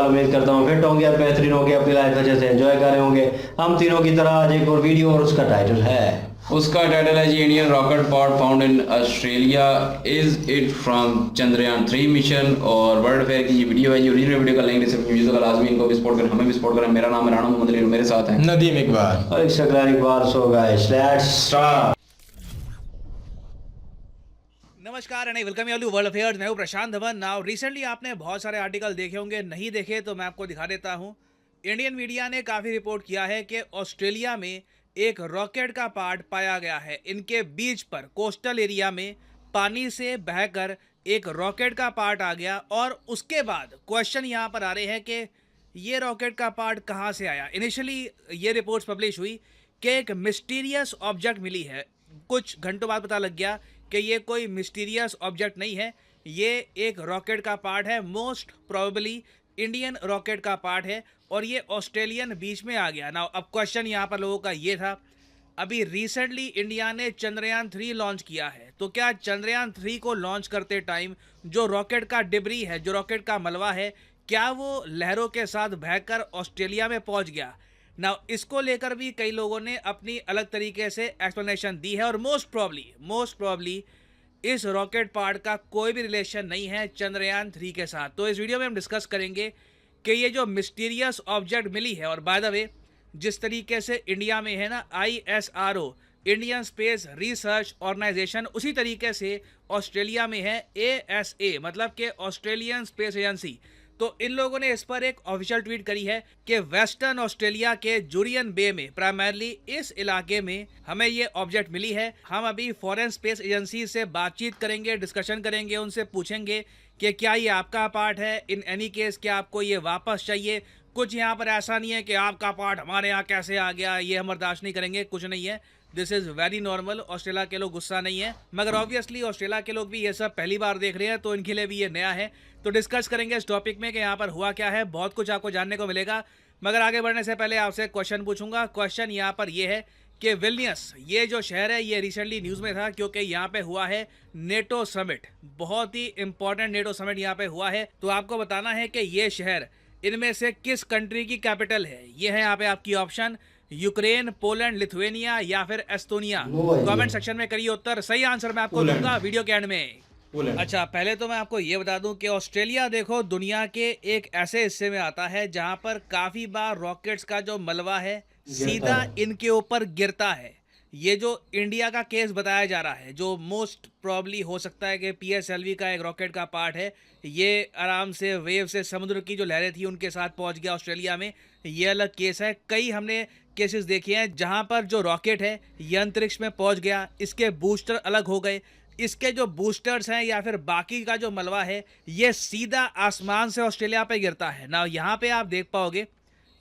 उम्मीद करता हूँ फिट होंगे, बेहतरीन होंगे, अपनी लाइफ अच्छे से एंजॉय कर रहे होंगे हम तीनों की तरह। आज एक और वीडियो और उसका टाइटल है जी Indian rocket pod found in Australia, is it from Chandrayaan 3 mission. और वर्ल्ड फेयर की ये वीडियो है, ये ओरिजिनल वीडियो का लिंक डिस्क्रिप्शन में होगा, लाजमी इनको भी सपोर्ट करें, हमें भी सपोर्ट करें। मेरा नाम है राणा मोहम्मद अली, मेरे साथ हैं नदीम इकबाल और Iqbal Iqbal. So guys let's start. नमस्कार and welcome you to world affairs. मैं हूं प्रशांत धवन। नाउ रिसेंटली आपने बहुत सारे आर्टिकल देखे होंगे, नहीं देखे तो मैं आपको दिखा देता हूं। इंडियन मीडिया ने काफ़ी रिपोर्ट किया है कि ऑस्ट्रेलिया में एक रॉकेट का पार्ट पाया गया है। इनके बीच पर कोस्टल एरिया में पानी से बहकर एक रॉकेट का पार्ट आ गया और उसके बाद क्वेश्चन यहाँ पर आ रहे हैं कि ये रॉकेट का पार्ट कहाँ से आया। इनिशियली ये रिपोर्ट्स पब्लिश हुई कि एक मिस्टीरियस ऑब्जेक्ट मिली है। कुछ घंटों बाद पता लग गया कि ये कोई मिस्टीरियस ऑब्जेक्ट नहीं है, ये एक रॉकेट का पार्ट है, मोस्ट प्रोबेबली इंडियन रॉकेट का पार्ट है और ये ऑस्ट्रेलियन बीच में आ गया ना। अब क्वेश्चन यहाँ पर लोगों का ये था, अभी रिसेंटली इंडिया ने चंद्रयान 3 लॉन्च किया है, तो क्या चंद्रयान 3 को लॉन्च करते टाइम जो रॉकेट का डिब्री है, जो रॉकेट का मलबा है, क्या वो लहरों के साथ बहकर ऑस्ट्रेलिया में पहुँच गया ना। इसको लेकर भी कई लोगों ने अपनी अलग तरीके से एक्सप्लेनेशन दी है और मोस्ट प्रॉब्ली इस रॉकेट पार्ट का कोई भी रिलेशन नहीं है चंद्रयान 3 के साथ। तो इस वीडियो में हम डिस्कस करेंगे कि ये जो मिस्टीरियस ऑब्जेक्ट मिली है, और बाय द वे जिस तरीके से इंडिया में है ना ISRO Indian space research organisation, उसी तरीके से ऑस्ट्रेलिया में है ASA मतलब कि ऑस्ट्रेलियन स्पेस एजेंसी। तो इन लोगों ने इस पर एक ऑफिशियल ट्वीट करी है कि वेस्टर्न ऑस्ट्रेलिया के जुरियन बे में, प्राइमरली इस इलाके में हमें ये ऑब्जेक्ट मिली है। हम अभी फॉरेन स्पेस एजेंसी से बातचीत करेंगे, डिस्कशन करेंगे, उनसे पूछेंगे कि क्या ये आपका पार्ट है, इन एनी केस क्या आपको ये वापस चाहिए। कुछ यहाँ पर ऐसा नहीं है कि आपका पार्ट हमारे यहाँ कैसे आ गया, ये हम बर्दाश्त नहीं करेंगे, कुछ नहीं है। This is very normal. Australia के लोग गुस्सा नहीं है, मगर ऑब्वियसली ऑस्ट्रेलिया के लोग भी ये सब पहली बार देख रहे हैं, तो इनके लिए भी ये नया है। तो डिस्कस करेंगे इस टॉपिक में कि यहाँ पर हुआ क्या है, बहुत कुछ आपको जानने को मिलेगा। मगर आगे बढ़ने से पहले आपसे क्वेश्चन पूछूंगा। क्वेश्चन यहाँ पर ये है कि विल्नियस ये जो शहर है, ये रिसेंटली न्यूज़ में था क्योंकि यहाँ पे हुआ है नेटो समिट, बहुत ही इंपॉर्टेंट नेटो समिट यहाँ पे हुआ है। तो आपको बताना है कि ये शहर इनमें से किस कंट्री की कैपिटल है। ये है यहाँ पे आपकी ऑप्शन, यूक्रेन, पोलैंड, लिथुएनिया या फिर एस्टोनिया। कमेंट सेक्शन में करिए उत्तर। सही आंसर मैं आपको दूंगा वीडियो के एंड में। अच्छा, पहले तो मैं आपको ये बता दूं कि ऑस्ट्रेलिया देखो दुनिया के एक ऐसे हिस्से में आता है जहां पर काफी बार रॉकेट्स का जो मलबा है सीधा इनके ऊपर गिरता है। ये जो इंडिया का केस बताया जा रहा है, जो मोस्ट प्रॉब्ली हो सकता है कि PSLV का एक रॉकेट का पार्ट है, ये आराम से वेव से समुद्र की जो लहरें थी उनके साथ पहुंच गया ऑस्ट्रेलिया में, ये अलग केस है। कई हमने केसेस देखे हैं जहां पर जो रॉकेट है ये अंतरिक्ष में पहुंच गया, इसके बूस्टर अलग हो गए, इसके जो बूस्टर्स हैं या फिर बाकी का जो मलबा है ये सीधा आसमान से ऑस्ट्रेलिया पे गिरता है ना। यहाँ पे आप देख पाओगे,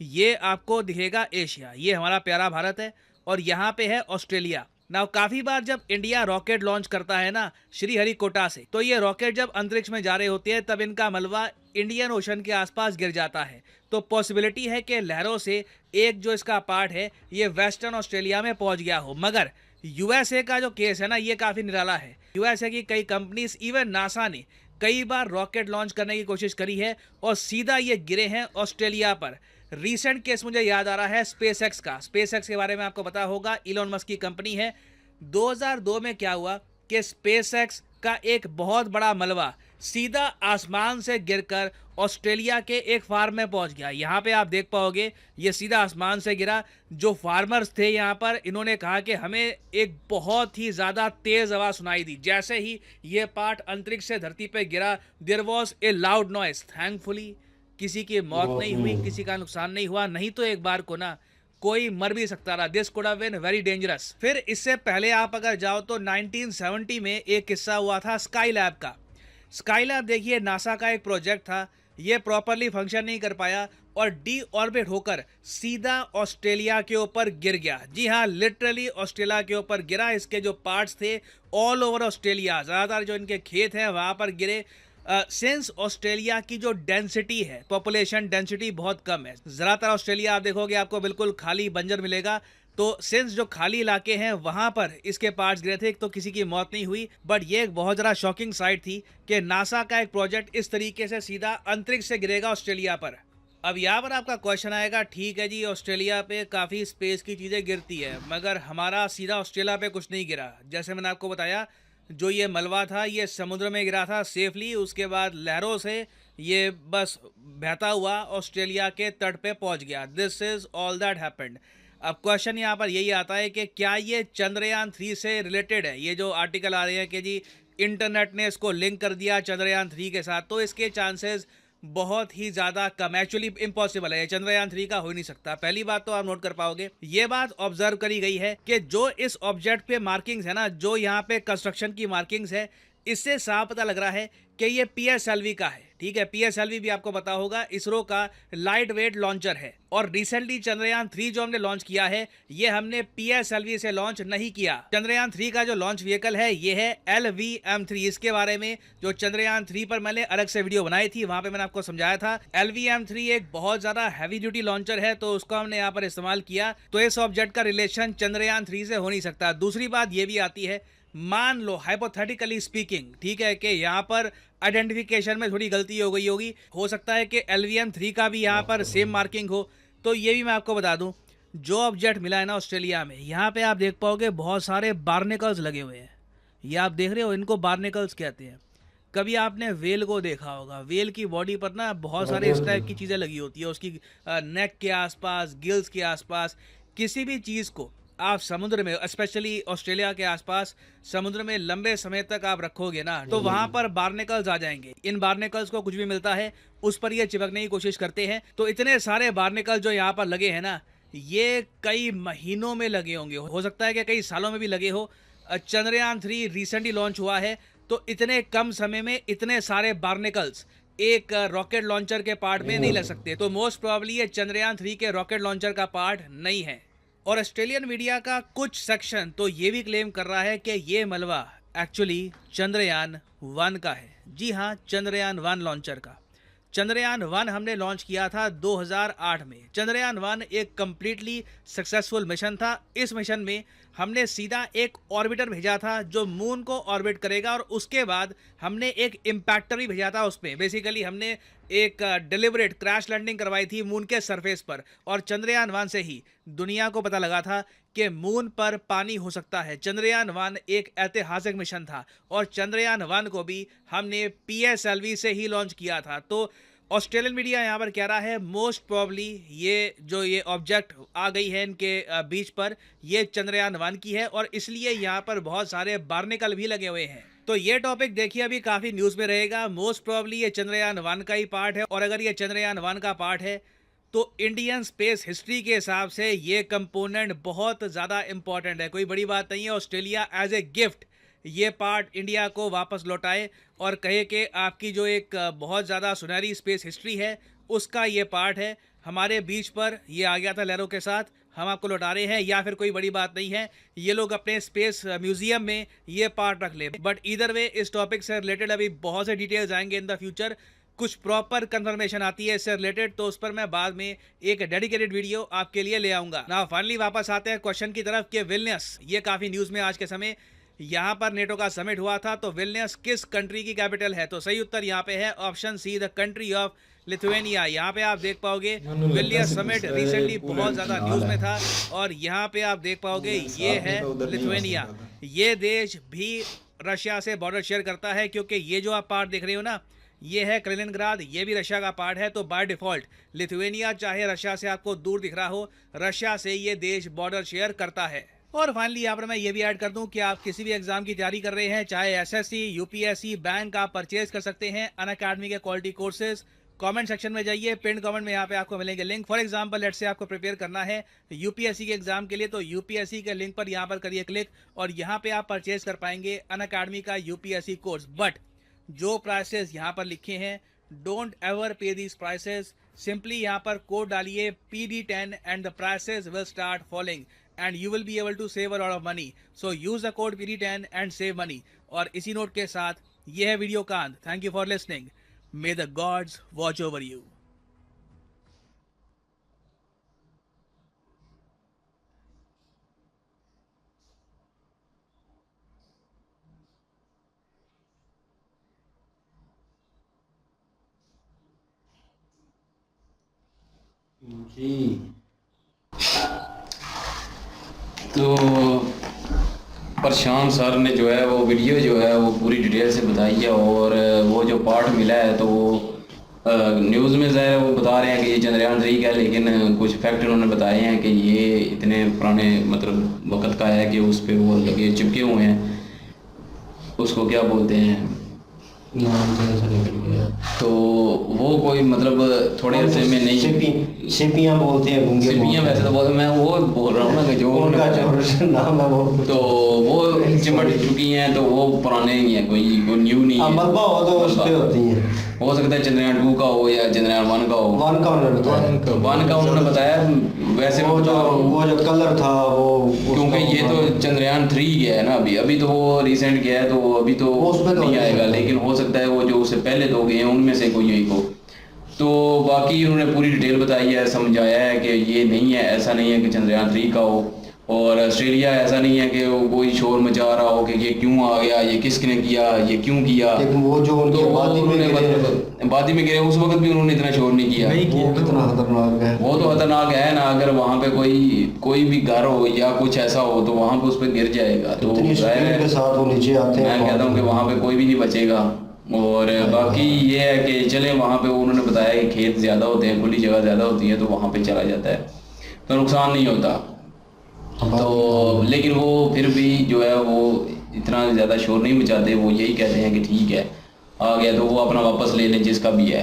ये आपको दिखेगा एशिया, ये हमारा प्यारा भारत है, और यहाँ पे है ऑस्ट्रेलिया ना। काफ़ी बार जब इंडिया रॉकेट लॉन्च करता है ना श्रीहरिकोटा से, तो ये रॉकेट जब अंतरिक्ष में जा रहे होते हैं तब इनका मलबा इंडियन ओशन के आसपास गिर जाता है। तो पॉसिबिलिटी है कि लहरों से एक जो इसका पार्ट है ये वेस्टर्न ऑस्ट्रेलिया में पहुंच गया हो। मगर USA का जो केस है ना ये काफ़ी निराला है। USA की कई कंपनीज, इवन नासा ने कई बार रॉकेट लॉन्च करने की कोशिश करी है और सीधा ये गिरे हैं ऑस्ट्रेलिया पर। रीसेंट केस मुझे याद आ रहा है SpaceX का। SpaceX के बारे में आपको पता होगा, इलॉन मस्क की कंपनी है। 2002 में क्या हुआ कि SpaceX का एक बहुत बड़ा मलबा सीधा आसमान से गिरकर ऑस्ट्रेलिया के एक फार्म में पहुंच गया। यहाँ पे आप देख पाओगे ये सीधा आसमान से गिरा। जो फार्मर्स थे यहाँ पर, इन्होंने कहा कि हमें एक बहुत ही ज़्यादा तेज़ आवाज़ सुनाई दी। जैसे ही ये पार्ट अंतरिक्ष से धरती पे गिरा, there was a loud noise. Thankfully किसी की मौत नहीं हुई, किसी का नुकसान नहीं हुआ, नहीं तो एक बार को ना कोई मर भी सकता रहा। This could have been very dangerous. फिर इससे पहले आप अगर जाओ तो 1970 में एक किस्सा हुआ था स्काईलैब का। स्काईलैब देखिए नासा का एक प्रोजेक्ट था, ये प्रॉपरली फंक्शन नहीं कर पाया और डी ऑर्बिट होकर सीधा ऑस्ट्रेलिया के ऊपर गिर गया। जी हाँ, लिटरली ऑस्ट्रेलिया के ऊपर गिरा। इसके जो पार्ट्स थे ऑल ओवर ऑस्ट्रेलिया, ज़्यादातर जो इनके खेत हैं वहाँ पर गिरे। सिंस ऑस्ट्रेलिया की जो डेंसिटी है, पॉपुलेशन डेंसिटी बहुत कम है, ज़्यादातर ऑस्ट्रेलिया आप देखोगे आपको बिल्कुल खाली बंजर मिलेगा। तो सिंस जो खाली इलाके हैं वहां पर इसके पार्ट्स गिरे थे, तो किसी की मौत नहीं हुई। बट ये एक बहुत ज़्यादा शॉकिंग साइट थी कि नासा का एक प्रोजेक्ट इस तरीके से सीधा अंतरिक्ष से गिरेगा ऑस्ट्रेलिया पर। अब यहाँ पर आपका क्वेश्चन आएगा, ठीक है जी, ऑस्ट्रेलिया पे काफ़ी स्पेस की चीज़ें गिरती है, मगर हमारा सीधा ऑस्ट्रेलिया पे कुछ नहीं गिरा। जैसे मैंने आपको बताया, जो ये मलबा था ये समुद्र में गिरा था सेफली, उसके बाद लहरों से ये बस बहता हुआ ऑस्ट्रेलिया के तट पे पहुंच गया। This is all that happened. अब क्वेश्चन यहाँ पर यही आता है कि क्या ये चंद्रयान 3 से रिलेटेड है? ये जो आर्टिकल आ रहे हैं कि जी इंटरनेट ने इसको लिंक कर दिया चंद्रयान 3 के साथ, तो इसके चांसेस बहुत ही ज़्यादा कम, एक्चुअली इम्पॉसिबल है। ये चंद्रयान 3 का हो ही नहीं सकता। पहली बात तो आप नोट कर पाओगे, ये बात ऑब्जर्व करी गई है कि जो इस ऑब्जेक्ट पे मार्किंग्स है ना, जो यहाँ पे कंस्ट्रक्शन की मार्किंग्स है, इससे साफ पता लग रहा है कि ये पीएसएलवी का है। ठीक है, पीएसएलवी भी आपको पता होगा, इसरो का लाइट वेट लॉन्चर है। और रिसेंटली चंद्रयान 3 जो हमने लॉन्च किया है, ये हमने पीएसएलवी से लॉन्च नहीं किया। चंद्रयान 3 का जो लॉन्च व्हीकल है ये है LVM-3। इसके बारे में जो चंद्रयान 3 पर मैंने अलग से वीडियो बनाई थी, वहां पे मैंने आपको समझाया था। LVM-3 एक बहुत ज्यादा हैवी ड्यूटी लॉन्चर है, तो उसको हमने यहाँ पर इस्तेमाल किया। तो इस ऑब्जेक्ट का रिलेशन चंद्रयान 3 से हो नहीं सकता। दूसरी बात ये भी आती है, मान लो हाइपोथेटिकली स्पीकिंग, ठीक है, कि यहाँ पर आइडेंटिफिकेशन में थोड़ी गलती हो गई होगी, हो सकता है कि LVM-3 का भी यहाँ पर सेम मार्किंग हो। तो ये भी मैं आपको बता दूं, जो ऑब्जेक्ट मिला है ना ऑस्ट्रेलिया में, यहाँ पे आप देख पाओगे बहुत सारे बार्नेकल्स लगे हुए हैं। ये आप देख रहे हो, इनको बार्नेकल्स कहते हैं। कभी आपने वेल को देखा होगा, वेल की बॉडी पर ना बहुत सारे इस टाइप की चीज़ें लगी होती है, उसकी नेक के आसपास, गिल्स के आसपास। किसी भी चीज़ को आप समुद्र में, स्पेशली ऑस्ट्रेलिया के आसपास समुद्र में लंबे समय तक आप रखोगे ना, तो वहां पर बार्नेकल्स आ जाएंगे। इन बार्नेकल्स को कुछ भी मिलता है उस पर ये चिपकने की कोशिश करते हैं। तो इतने सारे बार्नेकल्स जो यहाँ पर लगे हैं ना, ये कई महीनों में लगे होंगे, हो सकता है कि कई सालों में भी लगे हो। चंद्रयान 3 रिसेंटली लॉन्च हुआ है, तो इतने कम समय में इतने सारे बार्नेकल्स एक रॉकेट लॉन्चर के पार्ट में नहीं लग सकते। तो मोस्ट प्रोबेबली ये चंद्रयान 3 के रॉकेट लॉन्चर का पार्ट नहीं है। और ऑस्ट्रेलियन मीडिया का कुछ सेक्शन तो ये भी क्लेम कर रहा है कि ये मलबा एक्चुअली चंद्रयान 1 का है। जी हाँ, चंद्रयान 1 लॉन्चर का। चंद्रयान 1 हमने लॉन्च किया था 2008 में। चंद्रयान 1 एक कंप्लीटली सक्सेसफुल मिशन था। इस मिशन में हमने सीधा एक ऑर्बिटर भेजा था जो मून को ऑर्बिट करेगा, और उसके बाद हमने एक इम्पैक्टर भी भेजा था उसमें। बेसिकली हमने एक डिलिबरेट क्रैश लैंडिंग करवाई थी मून के सरफेस पर, और चंद्रयान 1 से ही दुनिया को पता लगा था कि मून पर पानी हो सकता है। चंद्रयान 1 एक ऐतिहासिक मिशन था, और चंद्रयान 1 को भी हमने पीएसएलवी से ही लॉन्च किया था। तो ऑस्ट्रेलियन मीडिया यहाँ पर कह रहा है मोस्ट प्रोबेबली ये ऑब्जेक्ट आ गई है इनके बीच पर, ये चंद्रयान 1 की है, और इसलिए यहाँ पर बहुत सारे बार्नेकल भी लगे हुए हैं। तो ये टॉपिक देखिए अभी काफ़ी न्यूज़ में रहेगा। मोस्ट प्रोबेबली ये चंद्रयान 1 का ही पार्ट है, और अगर ये चंद्रयान 1 का पार्ट है तो इंडियन स्पेस हिस्ट्री के हिसाब से ये कंपोनेंट बहुत ज़्यादा इंपॉर्टेंट है। कोई बड़ी बात नहीं है, ऑस्ट्रेलिया एज ए गिफ्ट ये पार्ट इंडिया को वापस लौटाए और कहे कि आपकी जो एक बहुत ज़्यादा सुनहरी स्पेस हिस्ट्री है उसका ये पार्ट है। हमारे बीच पर ये आ गया था लहरों के साथ, हम आपको लौटा रहे हैं, या फिर कोई बड़ी बात नहीं है, ये लोग अपने स्पेस म्यूजियम में ये पार्ट रख ले। बट इधर वे इस टॉपिक से रिलेटेड अभी बहुत से डिटेल्स आएंगे इन द फ्यूचर। कुछ प्रॉपर कंफर्मेशन आती है इससे रिलेटेड, तो उस पर मैं बाद में एक डेडिकेटेड वीडियो आपके लिए ले आऊंगा ना। फाइनली वापस आते हैं क्वेश्चन की तरफ कि विल्नियस, ये काफ़ी न्यूज़ में आज के समय, यहाँ पर नेटो का समिट हुआ था, तो विल्नियस किस कंट्री की कैपिटल है? तो सही उत्तर यहाँ पे है option C, the country of Lithuania. यहाँ पे आप देख पाओगे विल्नियस समिट रिसेंटली बहुत ज़्यादा न्यूज़ में था, और यहाँ पे आप देख पाओगे ये है लिथुएनिया। ये देश भी रशिया से बॉर्डर शेयर करता है, क्योंकि ये जो आप पार्ट देख रहे हो ना, ये है कलिनिनग्राद, ये भी रशिया का पार्ट है। तो बाय डिफॉल्ट लिथुएनिया चाहे रशिया से आपको दूर दिख रहा हो, रशिया से ये देश बॉर्डर शेयर करता है। और फाइनली यहाँ पर मैं ये भी ऐड कर दूं कि आप किसी भी एग्जाम की तैयारी कर रहे हैं, चाहे एसएससी, यूपीएससी, बैंक, आप परचेज कर सकते हैं अनअकैडमी के क्वालिटी कोर्सेज। कमेंट सेक्शन में जाइए, पिन कमेंट में यहाँ पे आपको मिलेंगे link. For example let's say आपको प्रिपेयर करना है यूपीएससी के एग्जाम के लिए, तो यूपीएससी के लिंक पर यहाँ पर करिए क्लिक, और यहाँ पे आप परचेज कर पाएंगे अनअकैडमी का यूपीएससी कोर्स। बट जो प्राइसेस यहाँ पर लिखे हैं, डोंट एवर पे दीज प्राइसेस। सिंपली यहाँ पर कोड डालिए PD10 and the prices will start following and you will be able to save a lot of money. So use the code PD10 and save money. और इसी note के साथ ये है video का अंत। Thank you for listening. May the gods watch over you. जी। तो प्रशांत sir ने जो है वो वीडियो जो है वो पूरी डिटेल से बताई है, और वो जो पार्ट मिला है तो वो न्यूज़ में ज़ाहिर है वो बता रहे हैं कि ये चंद्रयान 3 का है, लेकिन कुछ फैक्ट उन्होंने बताए हैं कि ये इतने पुराने मतलब वक्त का है कि उस पर वो लगे चिपके हुए हैं, उसको क्या बोलते हैं, नाम तो ऐसा निकल गया। तो वो कोई मतलब थोड़े अरसे में नहीं, सिपियाँ बोलते हैं, गूंगे सिपियाँ वैसे तो बहुत, मैं वो बोल रहा हूँ ना कि जो उनका जो नाम है वो तो वो चिमट चुकी हैं, तो वो पुराने ही हैं, कोई न्यू नहीं है। मलबा हो तो उस पे होती है। हो सकता है चंद्रयान 2 का हो या चंद्रयान 1 का हो। वन का उन्होंने बताया। वन का उन्होंने बताया, वैसे वो जो कलर था वो क्योंकि ये तो चंद्रयान 3 गया है ना, अभी तो वो रिसेंट गया है, तो वो अभी तो नहीं आएगा, लेकिन हो सकता है वो जो उससे पहले 2 गए हैं उनमें से कोई एक हो। तो बाकी उन्होंने पूरी डिटेल बताई है, समझाया है कि ये नहीं है, ऐसा नहीं है कि चंद्रयान 3 का हो, और ऑस्ट्रेलिया ऐसा नहीं है कि वो कोई शोर मचा रहा हो कि ये क्यों आ गया, ये किसने किया, ये क्यों किया। वो जो उनके वादी में गिरे उस वक्त भी उन्होंने इतना शोर नहीं किया। वो कितना खतरनाक है। वो तो खतरनाक है ना, अगर वहाँ पे कोई भी घर हो या कुछ ऐसा हो तो वहाँ पे उस पर गिर जाएगा, तो स्पीड के साथ वो नीचे आते हैं। मैं कहता हूँ कि वहाँ पे कोई भी नहीं बचेगा। और बाकी ये है कि चले वहाँ पे उन्होंने बताया कि खेत ज़्यादा होते हैं, खुली जगह ज़्यादा होती है, तो वहाँ पे चला जाता है तो नुकसान नहीं होता। तो लेकिन वो फिर भी जो है वो इतना ज़्यादा शोर नहीं मचाते, वो यही कहते हैं कि ठीक है आ गया तो वो अपना वापस ले लें जिसका भी है,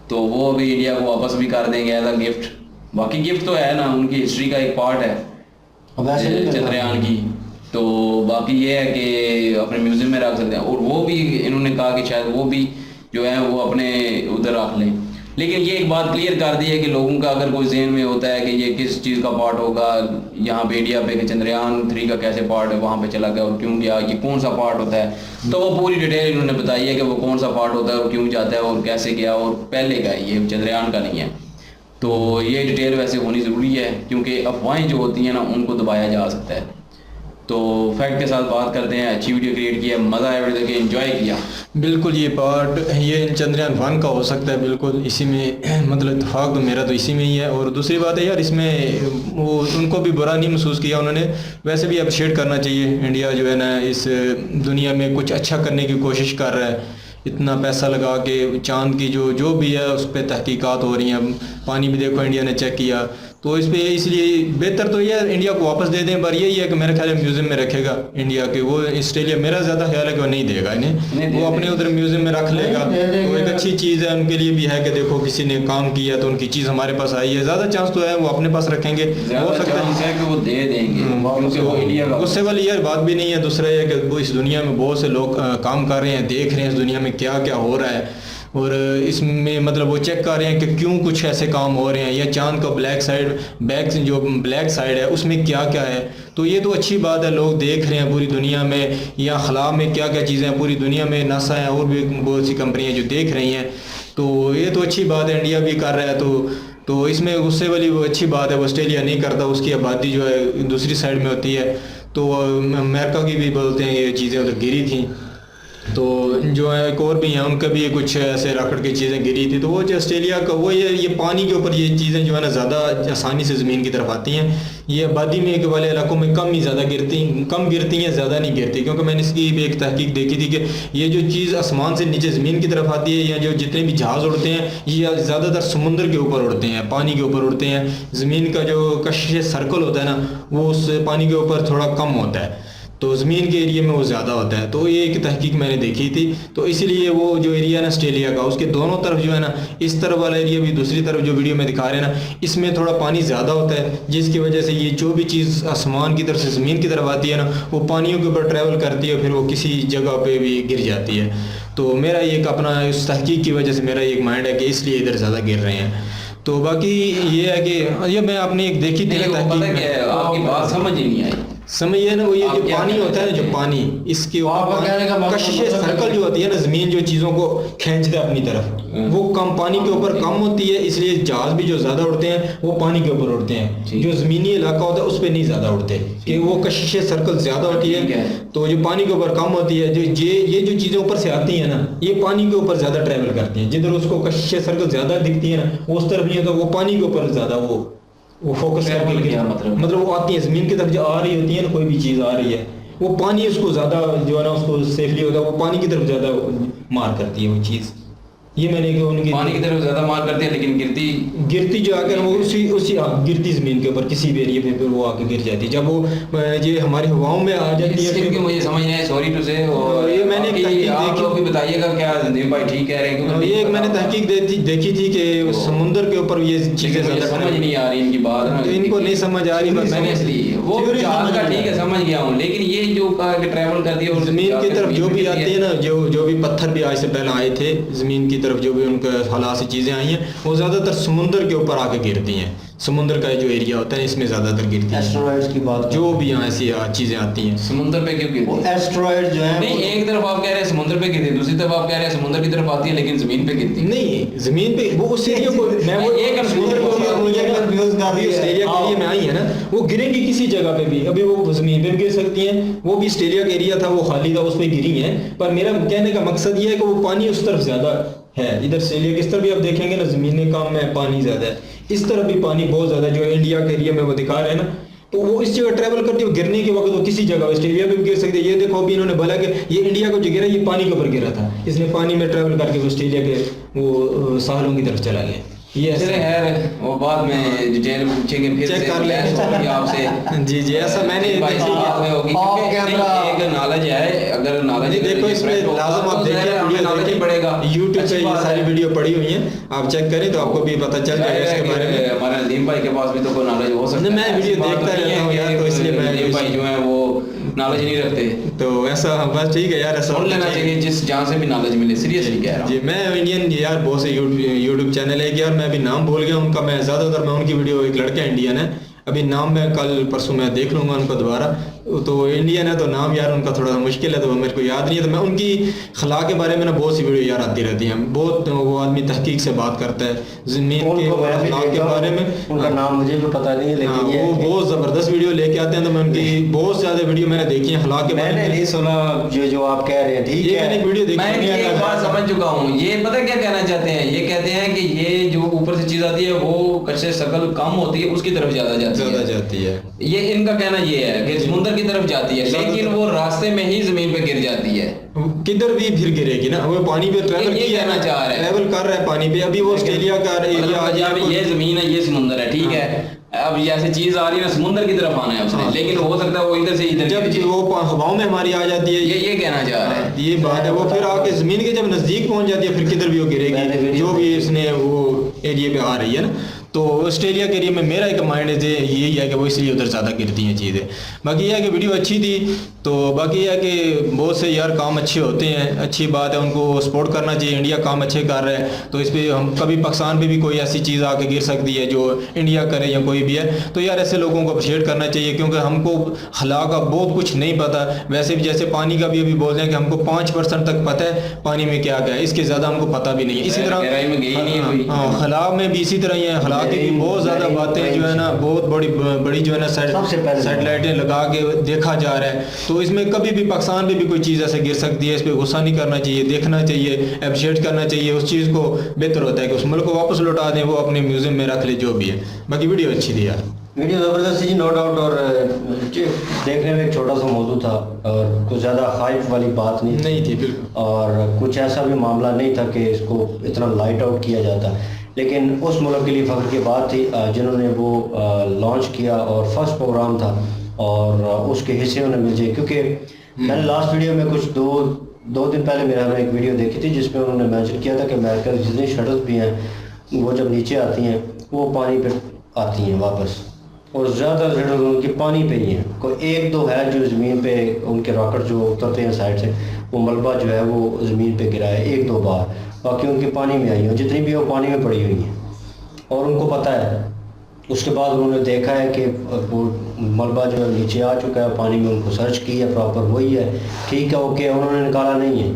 तो वो अभी इंडिया को वापस भी कर देंगे एज अ गिफ्ट। बाकी गिफ्ट तो है ना, उनकी हिस्ट्री का एक पार्ट है चंद्रयान की। तो बाकी ये है कि अपने म्यूजियम में रख सकते हैं, और वो भी इन्होंने कहा कि शायद वो भी जो है वो अपने उधर रख लें। लेकिन ये एक बात क्लियर कर दी है कि लोगों का अगर कोई जहन में होता है कि ये किस चीज़ का पार्ट होगा यहाँ पे इंडिया पे, कि चंद्रयान 3 का कैसे पार्ट है, वहाँ पे चला गया और क्यों गया, ये कौन सा पार्ट होता है, तो वो पूरी डिटेल इन्होंने बताई है कि वो कौन सा पार्ट होता है और क्यों जाता है और कैसे गया और पहले का, ये चंद्रयान का नहीं है। तो ये डिटेल वैसे होनी ज़रूरी है, क्योंकि अफवाहें जो होती हैं ना उनको दबाया जा सकता है। तो फैक्ट के साथ बात करते हैं, अच्छी वीडियो क्रिएट की है, मज़ा आया वीडियो देख के, एंजॉय किया। बिल्कुल ये पार्ट ये चंद्रयान 1 का हो सकता है, बिल्कुल इसी में मतलब इत्तेफाक तो मेरा तो इसी में ही है। और दूसरी बात है यार, इसमें वो उनको भी बुरा नहीं महसूस किया उन्होंने, वैसे भी अप्रिशिएट करना चाहिए। इंडिया जो है ना इस दुनिया में कुछ अच्छा करने की कोशिश कर रहा है, इतना पैसा लगा के चांद की जो भी है उस पर तहकीकात हो रही हैं। पानी भी देखो इंडिया ने चेक किया, तो इस पे इसलिए बेहतर तो ये इंडिया को वापस दे दें, पर यही है कि मेरे ख्याल में म्यूज़ियम में रखेगा इंडिया के, वो ऑस्ट्रेलिया मेरा ज़्यादा ख्याल है कि वो नहीं देगा इन्हें, वो अपने उधर म्यूज़ियम में रख लेगा। तो एक अच्छी चीज़ है उनके लिए भी है कि देखो किसी ने काम किया तो उनकी चीज़ हमारे पास आई है, ज़्यादा चांस तो है वो अपने पास रखेंगे, हो सकता है कि वो दे देंगे क्योंकि वो इंडिया का, उससे वाली यार बात भी नहीं है। दूसरा ये कि वो इस दुनिया में बहुत से लोग काम कर रहे हैं, देख रहे हैं इस दुनिया में क्या क्या हो रहा है, और इसमें मतलब वो चेक कर रहे हैं कि क्यों कुछ ऐसे काम हो रहे हैं, या चांद का जो ब्लैक साइड है उसमें क्या क्या है। तो ये तो अच्छी बात है, लोग देख रहे हैं पूरी दुनिया में, या खला में क्या क्या चीज़ें हैं पूरी दुनिया में, नासा है और भी बहुत सी कंपनियां जो देख रही हैं, तो ये तो अच्छी बात है, इंडिया भी कर रहा है। तो इसमें गुस्से वाली वो अच्छी बात है, वो ऑस्ट्रेलिया नहीं करता, उसकी आबादी जो है दूसरी साइड में होती है। तो अमेरिका की भी बोलते हैं ये चीज़ें उधर गिरी थी, तो जो है एक और भी हैं उनका भी कुछ ऐसे राकट की चीज़ें गिरी थी। तो वो जो ऑस्ट्रेलिया का वो ये पानी के ऊपर ये चीज़ें जो है ना ज़्यादा आसानी से ज़मीन की तरफ आती हैं, ये आबादी में के वाले इलाकों में कम गिरती हैं, ज़्यादा नहीं गिरती। क्योंकि मैंने इसकी भी एक तहकीक देखी थी कि ये जो चीज़ आसमान से नीचे ज़मीन की तरफ आती है, या जो जितने भी जहाज़ उड़ते हैं ये ज़्यादातर समुद्र के ऊपर उड़ते हैं, पानी के ऊपर उड़ते हैं। ज़मीन का जो कशिश सर्कल होता है ना वो उस पानी के ऊपर थोड़ा कम होता है, तो ज़मीन के एरिया में वो ज़्यादा होता है। तो ये एक तहकीक मैंने देखी थी, तो इसीलिए वो जो एरिया है ना ऑस्ट्रेलिया का, उसके दोनों तरफ जो है ना, इस तरफ वाला एरिया भी, दूसरी तरफ जो वीडियो में दिखा रहे हैं ना, इसमें थोड़ा पानी ज़्यादा होता है, जिसकी वजह से ये जो भी चीज़ आसमान की तरफ से ज़मीन की तरफ आती है ना वो पानियों के ऊपर ट्रैवल करती है, फिर वो किसी जगह पर भी गिर जाती है। तो मेरा एक अपना इस तहकीक की वजह से मेरा एक माइंड है कि इसलिए इधर ज़्यादा गिर रहे हैं। तो बाकी ये है कि ये मैं अपनी एक देखी थी, आपकी बात समझ ही नहीं आई। समझ ये ना, वो ये आप जो क्या पानी कहना होता है ना, जो चाहते हैं? पानी इसके आपका कहने का मतलब कशिश मतलब सर्कल जो होती है ना, जमीन जो चीजों को खींचता है अपनी तरफ, वो कम पानी के ऊपर कम होती है, इसलिए जहाज भी जो ज्यादा उड़ते हैं वो पानी के ऊपर उड़ते हैं। ठीक। जो जमीनी इलाका होता है उस पर नहीं ज्यादा उड़ते, कि वो कशिश सर्कल ज्यादा होती ठीक है, है। तो जो पानी के ऊपर कम होती है। जो ये जो चीजें ऊपर से आती है ना, ये पानी के ऊपर ज्यादा ट्रेवल करती हैं। जिधर उसको कशिश सर्कल ज्यादा दिखती है ना, उस तरफ नहीं है, तो वो पानी के ऊपर ज्यादा वो फोकस Travel करके किया मतलब वो आती है जमीन की तरफ जो आ रही होती है ना, कोई भी चीज आ रही है, वो पानी उसको ज्यादा जो है ना, उसको सेफली होता है, वो पानी की तरफ ज्यादा मार करती है वो चीज। ये मैंने कि उनकी पानी की तरफ ज्यादा मार करती है, लेकिन गिरती जो आकर वो उसी गिरती जमीन के ऊपर किसी भी एरिया पे वो आके गिर जाती है। जब वो ये हमारी हवाओं में आ जाती है, क्योंकि मुझे समझ नहीं है, सॉरी टू से। और ये मैंने बाकी तहकीक आप देखी। लोग भी बताइएगा क्या दीप भाई ठीक कह रहे हैं, क्योंकि ये एक मैंने तहकीक देखी थी कि समुद्र के ऊपर ये चीजें मुझे ज्यादा समझ नहीं आ रही इनकी बात ना, तो इनको नहीं समझ आ रही, बस मैंने वो जहाज का ठीक है समझ गया हूँ, लेकिन ये जो ट्रैवल करती है और जमीन की तरफ जो भी आती है ना, जो भी पत्थर भी आज से पहले आए थे जमीन की तरफ, जो भी उनके हालात से चीजें आई हैं, वो ज्यादातर समुद्र के ऊपर आके गिरती हैं। समुद्र का जो एरिया होता है इसमें ज्यादातर गिरती हैं, एस्ट्रॉइड्स की बात जो भी यहाँ ऐसी चीजें आती हैं। समुद्र पे क्यों गिरती वो है? एस्ट्रॉइड जो है नहीं, एक तरफ आप कह रहे हैं समुद्र पे गिरती है, दूसरी तरफ आप कह रहे हैं समुद्र की तरफ आती है लेकिन जमीन पे गिरती है। नहीं, जमीन पे वो उस एरिया को मैं वो ये समुद्र के ऊपर मुझे confuse कर रही है। ऑस्ट्रेलिया के एरिया में आई है ना, वो गिरेंगी किसी जगह पे भी। अभी वो जमीन पे भी गिर सकती हैं, वो भी ऑस्ट्रेलिया का एरिया था, वो खाली था, उस पे गिरी हैं। पर मेरा कहने का मकसद ये है कि वो पानी उस तरफ ज्यादा है। इधर ऑस्ट्रेलिया की इस तरफ भी आप देखेंगे ना, जमीनें कम है, पानी ज्यादा है। इस तरफ भी पानी बहुत ज्यादा है, जो इंडिया के एरिया में वो दिखा रहे हैं ना, तो वो इस जगह ट्रैवल करती है। गिरने के वक्त वो किसी जगह ऑस्ट्रेलिया पे भी गिर सकती है। ये देखो अभी इन्होंने बोला कि ये इंडिया को जो गिरा ये पानी के ऊपर गिरा था, इसने पानी में ट्रैवल करके ऑस्ट्रेलिया के वो साहलों की तरफ चला गया। ये चले खैर, वो बाद में डिटेल में पूछेंगे, फिर चेक से कर लेंगे। बहस होगी आपसे। जी जी, ऐसा मैंने भाई देखा बात में होगी, ऑफ क्योंकि कैमरा। नहीं, एक नॉलेज है, अगर नॉलेज नहीं, देखो इसमें लाजम आप देखिए, वीडियो नॉलेज ही पड़ेगा। YouTube पे ये सारी वीडियो पड़ी हुई हैं, आप चेक करें तो आपको भी पता चल जाएगा इसके बारे में। हमारे नदीम भाई के पास भी तो कोई नॉलेज हो सकता है। नहीं, मैं वीडियो ऐसी बात देखता नहीं रहता हूँ है यार, कि तो इसलिए मैं नदीम भाई जो है वो नॉलेज नहीं रखते। तो ऐसा बस ठीक है यार, ऐसा सुन लेना चाहिए जिस जहाँ से भी नॉलेज मिले, सीरियसली कह रहा हूँ। जी। मैं इंडियन यार बहुत से यूट्यूब चैनल है कि यार मैं अभी नाम भूल गया उनका, मैं ज्यादातर मैं उनकी वीडियो, एक लड़का इंडियन है, अभी नाम मैं कल परसों मैं देख लूंगा उनको दोबारा। तो इंडियन है तो नाम यार उनका थोड़ा सा मुश्किल है, तो मेरे को याद नहीं है। तो मैं उनकी खला के बारे में ना बहुत सी वीडियो यार आती रहती हैं, बहुत वो आदमी तहकीक से बात करता है जमीन के उनको मैं भी अखलाक के देखता हूँ, बारे में। उनका नाम मुझे भी पता नहीं है, हाँ, लेकिन ये वो है कि बहुत जबरदस्त वीडियो लेके आते हैं, तो मैं उनकी बहुत ज्यादा वीडियो मैंने देखी है अखलाक के बारे मैंने में। नहीं सुना जो आप कह रहे हैं, ठीक ये मैंने है। एक वीडियो देखी मैं है, एक बात समझ चुका हूँ। ये पता क्या कहना चाहते हैं? ये कहते हैं कि ये जो ऊपर से चीज आती है वो कच्चे शकल कम होती है, उसकी तरफ ज्यादा जाती है। ये इनका कहना ये है कि समुद्र की तरफ जाती है, लेकिन वो रास्ते में ही जमीन पे गिर जाती है। किधर भी फिर गिरेगी ना, वो पानी पे ट्रैवल ये किया कहना चाह रहा है। ट्रैवल कर रहा है पानी पे। अभी वो ऑस्ट्रेलिया का एरिया आ मतलब जाए, ये जमीन है, ये समुद्र है, ठीक है। अब जैसे चीज आ रही है ना, समुद्र की तरफ आना है उसने, हाँ। लेकिन हो सकता है वो इधर से इधर जब गिर जाए। वो हवाओं में हमारी आ जाती है, ये कहना चाह रहा है। ये बात है। वो फिर आके जमीन के जब नजदीक पहुंच जाती है, फिर किधर भी वो मैंने गिरेगी, वीडियो जो भी इसने वो एरिया पे आ रही है ना। तो ऑस्ट्रेलिया के एरिया में मेरा एक माइंड है यही है कि वो इसलिए उधर ज़्यादा गिरती हैं चीज़ें। बाकी ये है कि वीडियो अच्छी थी, तो बाकी ये है कि बहुत से यार काम अच्छे होते हैं, अच्छी बात है, उनको सपोर्ट करना चाहिए। इंडिया काम अच्छे कर रहा है, तो इस पर हम कभी पाकिस्तान पे भी कोई ऐसी चीज़ आके गिर सकती है जो इंडिया करे या कोई भी है, तो यार ऐसे लोगों को अप्रिशिएट करना चाहिए, क्योंकि हमको हला का बहुत कुछ नहीं पता। वैसे भी जैसे पानी का भी अभी बोल रहे हैं कि हमको 5% तक पता है पानी में क्या क्या है, इसके ज़्यादा हमको पता भी नहीं है। इसी तरह गहराई में गई नहीं है कोई। हला में भी इसी तरह ही है, हला की भी बहुत ज़्यादा बातें जो है ना, बहुत बड़ी जो है ना सबसे पहले सैटेलाइटें लगा के देखा जा रहा है। तो इसमें कभी भी पाकिस्तान में भी कोई चीज़ ऐसे गिर सकती है, इस पर गुस्सा नहीं करना चाहिए, देखना चाहिए, अप्रिशिएट करना चाहिए उस चीज़ को। बेहतर होता है कि उस मुल्क को वापस लौटा दें, वो अपने म्यूजियम में रख ले, जो भी है। बाकी वीडियो अच्छी थी यार, वीडियो ज़बरदस्त थी, नो डाउट। और देखने में एक छोटा सा मौजू था और कुछ ज़्यादा हाइप वाली बात नहीं थी बिल्कुल। और कुछ ऐसा भी मामला नहीं था कि इसको इतना लाइट आउट किया जाता। लेकिन उस मुल्क के लिए फ़ख्र की बात थी जिन्होंने वो लॉन्च किया और फर्स्ट प्रोग्राम था और उसके हिस्से उन्हें मिल जाए। क्योंकि मैंने लास्ट वीडियो में कुछ दो दिन पहले मैंने एक वीडियो देखी थी जिसमें उन्होंने मेंशन किया था कि अमेरिका की जितनी शटल्स भी हैं वो जब नीचे आती हैं वो पानी पे आती हैं वापस, और ज़्यादा शटल उनकी पानी पे ही हैं। कोई एक दो है जो ज़मीन पे उनके रॉकेट जो उतरते हैं साइड से, वो मलबा जो है वो ज़मीन पे गिरा है एक दो बार, बाकी उनके पानी में आई हैं। जितनी भी वो पानी में पड़ी हुई हैं और उनको पता है उसके बाद उन्होंने देखा है कि वो मलबा जो है नीचे आ चुका है, पानी में उनको सर्च किया, प्रॉपर वही है, ठीक है, ओके, उन्होंने निकाला नहीं है,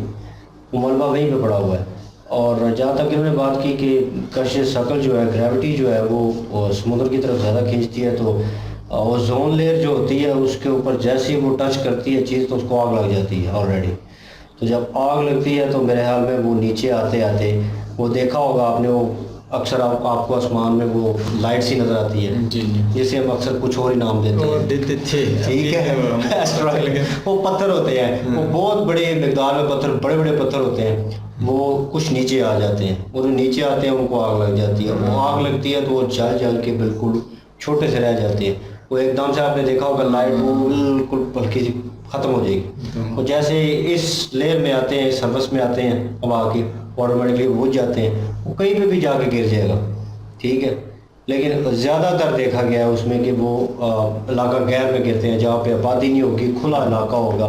वो मलबा वहीं पे पड़ा हुआ है। और जहाँ तक इन्होंने बात की कि कश शकल जो है, ग्रेविटी जो है वो समुद्र की तरफ ज़्यादा खींचती है, तो ओजोन लेयर जो होती है उसके ऊपर जैसे ही वो टच करती है चीज़ तो उसको आग लग जाती है ऑलरेडी। तो जब आग लगती है तो मेरे ख्याल में वो नीचे आते आते, वो देखा होगा आपने, वो अक्सर आपको आसमान में वो लाइट सी नज़र आती है, जी जी, जिसे हम अक्सर कुछ और ही नाम देते हैं, देते थे, ठीक है, एस्ट्रॉइड। वो पत्थर होते हैं, वो बहुत बड़े मिकदार में पत्थर, बड़े बड़े पत्थर होते हैं, वो कुछ नीचे आ जाते हैं, वो जो नीचे आते हैं उनको आग लग जाती है, वो आग लगती है तो वो जल जल के बिल्कुल छोटे से रह जाते हैं, वो एकदम से आपने देखा होगा लाइट वो बिल्कुल हल्की सी ख़त्म हो जाएगी। और जैसे इस लेयर में आते हैं, इस सर्वस में आते हैं, अब आके ऑटोमेटिकली बुझ जाते हैं, वो कहीं पे भी जाके गिर जाएगा, ठीक है। लेकिन ज़्यादातर देखा गया है उसमें कि वो इलाका गैर में गिरते हैं जहाँ पे आबादी नहीं होगी, खुला इलाका होगा,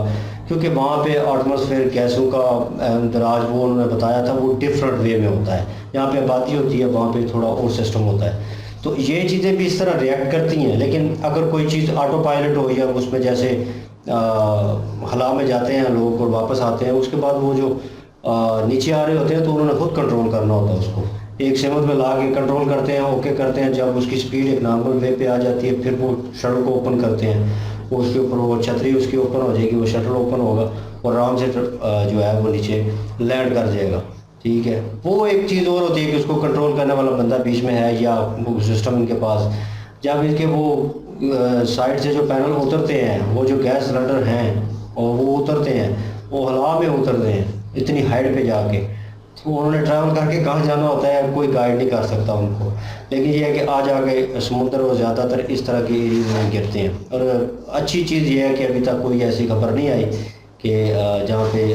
क्योंकि वहाँ पे एटमॉस्फेयर गैसों का अंदराज वो उन्होंने बताया था वो डिफरेंट वे में होता है, यहाँ पे आबादी होती है, वहाँ पे थोड़ा और सिस्टम होता है, तो ये चीज़ें भी इस तरह रिएक्ट करती हैं। लेकिन अगर कोई चीज़ ऑटो पायलट हो या उसमें जैसे हला में जाते हैं लोग और वापस आते हैं, उसके बाद वो जो नीचे आ रहे होते हैं तो उन्होंने खुद कंट्रोल करना होता है, उसको एक सेमत में ला के कंट्रोल करते हैं, ओके करते हैं, जब उसकी स्पीड एक नॉर्मल वे पे आ जाती है फिर वो शटल को ओपन करते हैं, वो उसके ऊपर वो छतरी उसकी ओपन हो जाएगी, वो शटल ओपन होगा और आराम से जो है वो नीचे लैंड कर जाएगा, ठीक है। वो एक चीज़ और होती है कि उसको कंट्रोल करने वाला बंदा बीच में है या वो सिस्टम इनके पास, जब इनके वो साइड से जो पैनल उतरते हैं, वो जो गैस सिलेंडर हैं और वो उतरते हैं, वो हवा में उतरते हैं इतनी हाइट पे जाके, तो उन्होंने ट्रैवल करके कहाँ जाना होता है कोई गाइड नहीं कर सकता उनको। लेकिन ये है कि आज आके समुद्र और ज़्यादातर इस तरह के एरिया में गिरते हैं। और अच्छी चीज़ ये है कि अभी तक कोई ऐसी खबर नहीं आई कि जहाँ पे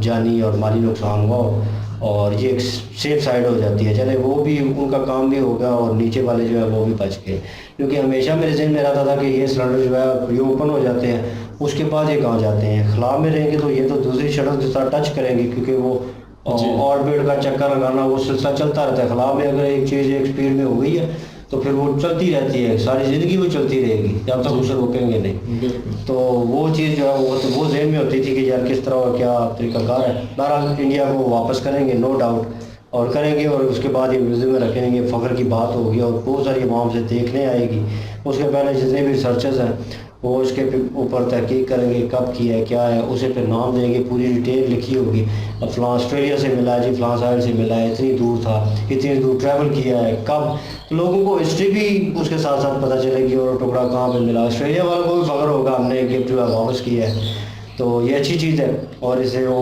जानी और माली नुकसान हुआ हो, और ये एक सेफ साइड हो जाती है, चले वो भी उनका काम भी होगा और नीचे वाले जो है वो भी बच गए। क्योंकि हमेशा मेरे जहन में रहता था कि ये सिलेंडर जो है ये ओपन हो जाते हैं, उसके बाद ये कहाँ जाते हैं, खला में रहेंगे तो ये तो दूसरी शटल के साथ टच करेंगे, क्योंकि वो ऑर्बिट का चक्कर लगाना वो सिलसिला चलता रहता है। खला में अगर एक चीज़ एक स्पीड में हो गई है तो फिर वो चलती रहती है, सारी ज़िंदगी वो चलती रहेगी जब तक उसे रोकेंगे नहीं। तो वो चीज़ जो है वो जहन में होती थी कि यार किस तरह क्या तरीकाकार है। बहरहाल इंडिया को वापस करेंगे नो डाउट, और करेंगे, और उसके बाद ये म्यूज़ियम में रखेंगे, फ़ख्र की बात होगी और बहुत सारी वहाँ से देखने आएगी। उसके पहले जितने भी रिसर्चर्स हैं वो इसके ऊपर तहकीक करेंगे, कब किया है क्या है, उसे पे नाम देंगे, पूरी डिटेल लिखी होगी। अब फ़लाँ ऑस्ट्रेलिया से मिला है जी, फ़लाँ साइड से मिला है, इतनी दूर था, इतनी दूर ट्रैवल किया है, कब, तो लोगों को हिस्ट्री भी उसके साथ साथ पता चलेगी और टुकड़ा कहाँ पे मिला। ऑस्ट्रेलिया वालों को भी फ़ख्र होगा हमने गिफ्ट जो है वापस किया है, तो ये अच्छी चीज़ है। और इसे वो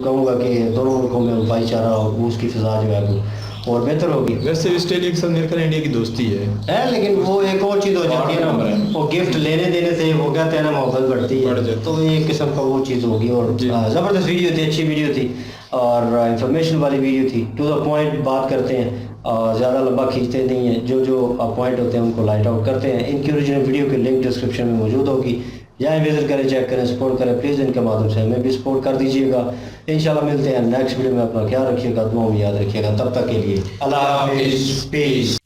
कहूँगा कि दोनों मुल्कों में भाईचारा और उसकी फ़िज़ा जो है वो और बेहतर होगी। वैसे ऑस्ट्रेलिया के साथ मेरे ख्याल इंडिया की दोस्ती है, लेकिन वो एक और चीज़ हो जाती है ना, वो गिफ्ट लेने देने से वो कहते हैं ना मोहब्बत बढ़ती है, तो एक किस्म का वो चीज़ होगी। और ज़बरदस्त वीडियो थी, अच्छी वीडियो थी और इंफॉर्मेशन वाली वीडियो थी, टू द पॉइंट बात करते हैं, ज़्यादा लंबा खींचते नहीं हैं, जो पॉइंट होते हैं उनको लाइट आउट करते हैं। इनकी ओरिजिनल वीडियो की लिंक डिस्क्रिप्शन में मौजूद होगी, जाएँ विजिट करें, चेक करें, सपोर्ट करें प्लीज़, इनके माध्यम से हमें भी सपोर्ट कर दीजिएगा। इंशाल्लाह मिलते हैं नेक्स्ट वीडियो में, अपना ख्याल रखिएगा, दुआ में याद रखिएगा, तब तक के लिए अल्लाह हाफिज़, पीस।